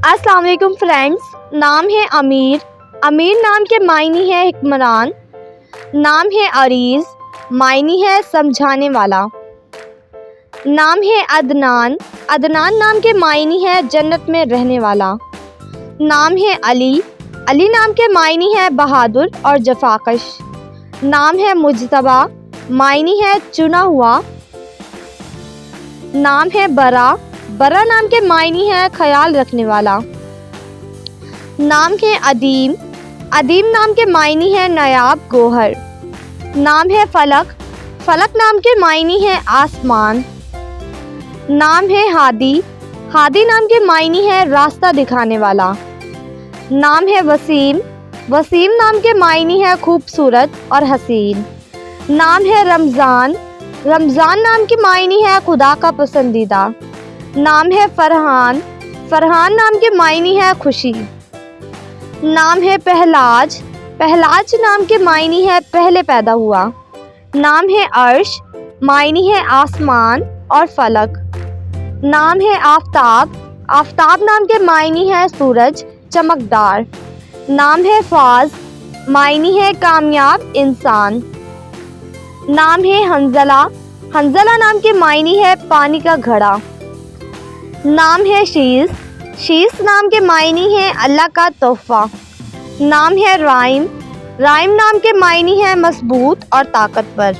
अस्सलाम वालेकुम फ्रेंड्स। नाम है अमीर। अमीर नाम के मायने है हुक्मरान। नाम है अरीज़, मायने है समझाने वाला। नाम है अदनान। अदनान नाम के मायने है जन्नत में रहने वाला। नाम है अली। अली नाम के मायने है बहादुर और जफाकश। नाम है मुजतबा, मायने है चुना हुआ। नाम है बरा। बरा नाम के मायने है ख्याल रखने वाला। नाम है अदीम। अदीम नाम के मायने है नायाब गोहर। नाम है फलक। फलक नाम के मायने है आसमान। नाम है हादी। हादी नाम के मायने है रास्ता दिखाने वाला। नाम है वसीम। वसीम नाम के मायने है खूबसूरत और हसीन। नाम है रमज़ान। रमज़ान नाम के मायने है खुदा का पसंदीदा। नाम है फरहान। फरहान नाम के मायने है खुशी। नाम है पहलाज। पहलाज नाम के मायने है पहले पैदा हुआ। नाम है अर्श। मायने है आसमान और फलक। नाम है आफताब। आफताब नाम के मायने है सूरज चमकदार। नाम है फाज। मायने है कामयाब इंसान। नाम है हंजला। हंजला नाम के मायने है पानी का घड़ा। नाम है शीस। शीस नाम के मायने है अल्लाह का तोहफा। नाम है राइम। राइम नाम के मायने है मजबूत और ताकतवर।